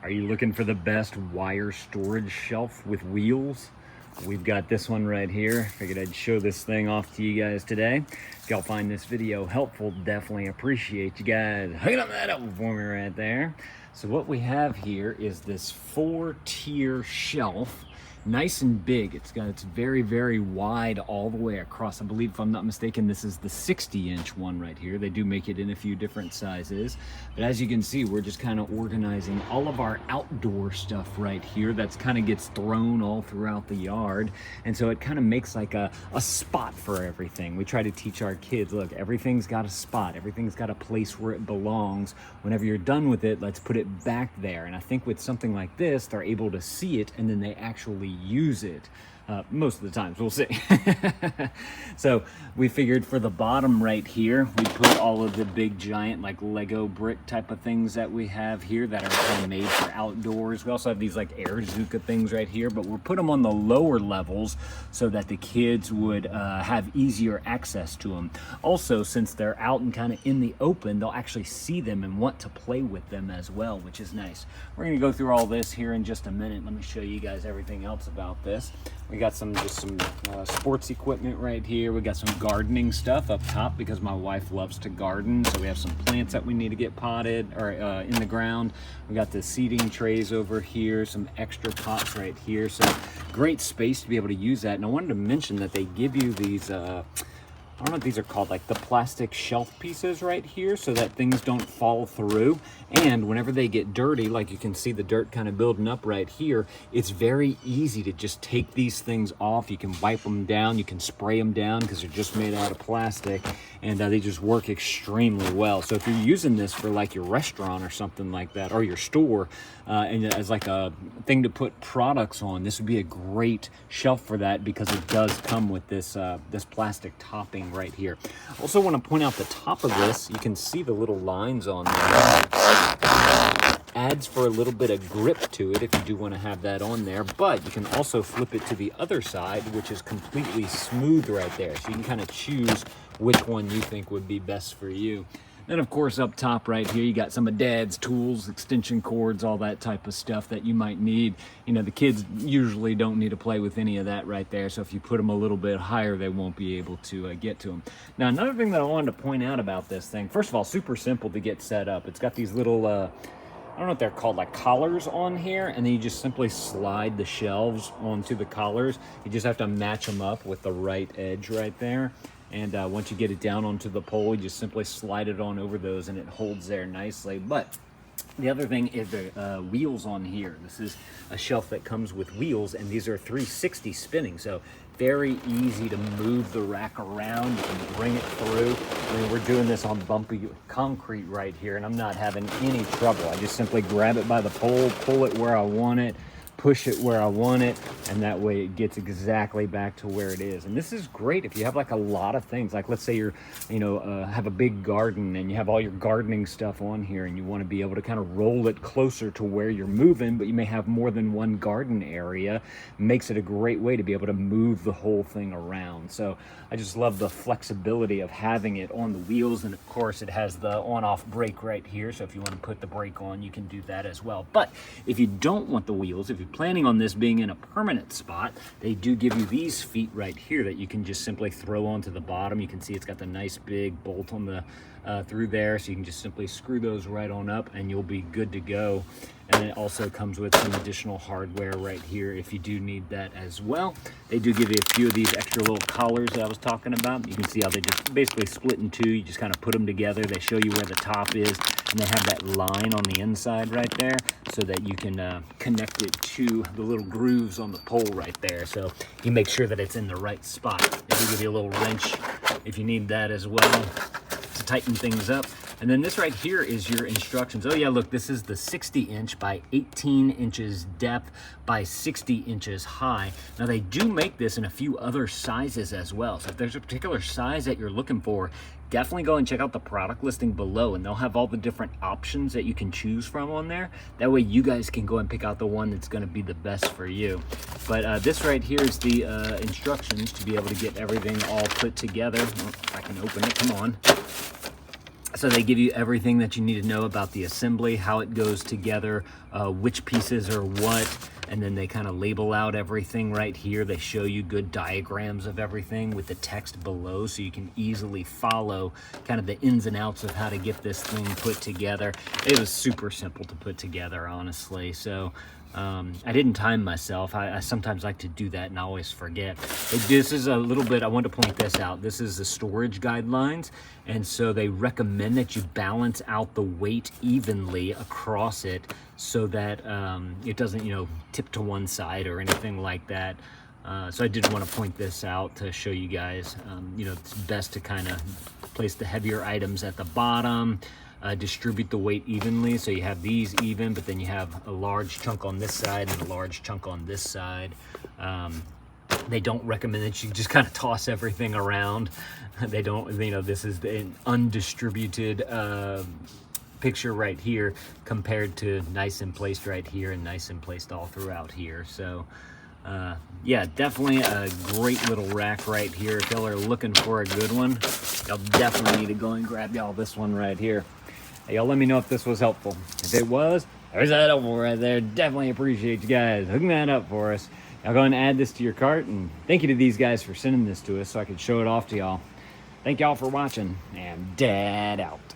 Are you looking for the best wire storage shelf with wheels? We've got this one right here. Figured I'd show this thing off to you guys today. If y'all find this video helpful, definitely appreciate you guys hooking up that up for me right there. So what we have here is this 4-tier shelf. Nice and big. It's very, very wide all the way across. I believe, if I'm not mistaken, this is the 60-inch one right here. They do make it in a few different sizes. But as you can see, we're just kind of organizing all of our outdoor stuff right here. That's kind of gets thrown all throughout the yard. And so it kind of makes like a spot for everything. We try to teach our kids, look, everything's got a spot. Everything's got a place where it belongs. Whenever you're done with it, let's put it back there. And I think with something like this, they're able to see it and then they actually use it. Most of the times, we'll see. So we figured for the bottom right here, we put all of the big giant like Lego brick type of things that we have here that are kind of made for outdoors. We also have these like Airzuka things right here, but we'll put them on the lower levels so that the kids would have easier access to them. Also, since they're out and kind of in the open, they'll actually see them and want to play with them as well, which is nice. We're going to go through all this here in just a minute. Let me show you guys everything else about this. We got some sports equipment right here. We got some gardening stuff up top because my wife loves to garden. So we have some plants that we need to get potted or in the ground. We got the seating trays over here, some extra pots right here. So great space to be able to use that. And I wanted to mention that they give you these, I don't know what these are called, like the plastic shelf pieces right here so that things don't fall through. And whenever they get dirty, like you can see the dirt kind of building up right here, it's very easy to just take these things off. You can wipe them down, you can spray them down because they're just made out of plastic, and they just work extremely well. So if you're using this for like your restaurant or something like that, or your store, and as like a thing to put products on, this would be a great shelf for that because it does come with this this plastic topping right here. Also want to point out the top of this, you can see the little lines on there. Adds for a little bit of grip to it if you do want to have that on there, but you can also flip it to the other side, which is completely smooth right there. So you can kind of choose which one you think would be best for you. Then of course up top right here, you got some of Dad's tools, extension cords, all that type of stuff that you might need. You know, the kids usually don't need to play with any of that right there. So if you put them a little bit higher, they won't be able to get to them. Now, another thing that I wanted to point out about this thing, first of all, super simple to get set up. It's got these little, I don't know what they're called, like collars on here, and then you just simply slide the shelves onto the collars. You just have to match them up with the right edge right there. And once you get it down onto the pole, you just simply slide it on over those and it holds there nicely. But the other thing is the wheels on here. This is a shelf that comes with wheels, and these are 360 spinning. So very easy to move the rack around. You can bring it through. I mean, we're doing this on bumpy concrete right here, and I'm not having any trouble. I just simply grab it by the pole, pull it where I want it, push it where I want it, and that way it gets exactly back to where it is. And this is great if you have like a lot of things, like let's say you're, have a big garden and you have all your gardening stuff on here and you want to be able to kind of roll it closer to where you're moving, but you may have more than one garden area. Makes it a great way to be able to move the whole thing around. So I just love the flexibility of having it on the wheels, and of course it has the on-off brake right here, so if you want to put the brake on, you can do that as well. But if you don't want the wheels, if you're planning on this being in a permanent spot, they do give you these feet right here that you can just simply throw onto the bottom. You can see it's got the nice big bolt on the through there, so you can just simply screw those right on up and you'll be good to go. And it also comes with some additional hardware right here if you do need that as well. They do give you a few of these extra little collars that I was talking about. You can see how they just basically split in two. You just kind of put them together. They show you where the top is, and they have that line on the inside right there so that you can connect it to the little grooves on the pole right there. So you make sure that it's in the right spot. They do give you a little wrench if you need that as well to tighten things up. And then this right here is your instructions. Oh yeah, look, this is the 60-inch by 18 inches depth by 60 inches high. Now they do make this in a few other sizes as well. So if there's a particular size that you're looking for, definitely go and check out the product listing below, and they'll have all the different options that you can choose from on there. That way you guys can go and pick out the one that's gonna be the best for you. But this right here is the instructions to be able to get everything all put together. Well, if I can open it, come on. So they give you everything that you need to know about the assembly, how it goes together, which pieces are what, and then they kind of label out everything right here. They show you good diagrams of everything with the text below, so you can easily follow kind of the ins and outs of how to get this thing put together. It was super simple to put together, honestly. So I didn't time myself. I sometimes like to do that and I always forget. This is a little bit, I want to point this out. This is the storage guidelines. And so they recommend that you balance out the weight evenly across it so that it doesn't, tip to one side or anything like that. So I did want to point this out to show you guys, it's best to kind of place the heavier items at the bottom, distribute the weight evenly. So you have these even, but then you have a large chunk on this side and a large chunk on this side. They don't recommend that you just kind of toss everything around. They don't, this is an undistributed picture right here compared to nice and placed right here and nice and placed all throughout here. So yeah, definitely a great little rack right here. If y'all are looking for a good one, y'all definitely need to go and grab y'all this one right here. Hey, y'all let me know if this was helpful. If it was, there's that helpful right there. Definitely appreciate you guys hooking that up for us. Y'all go and add this to your cart, and thank you to these guys for sending this to us so I could show it off to y'all. Thank y'all for watching, and Dad out.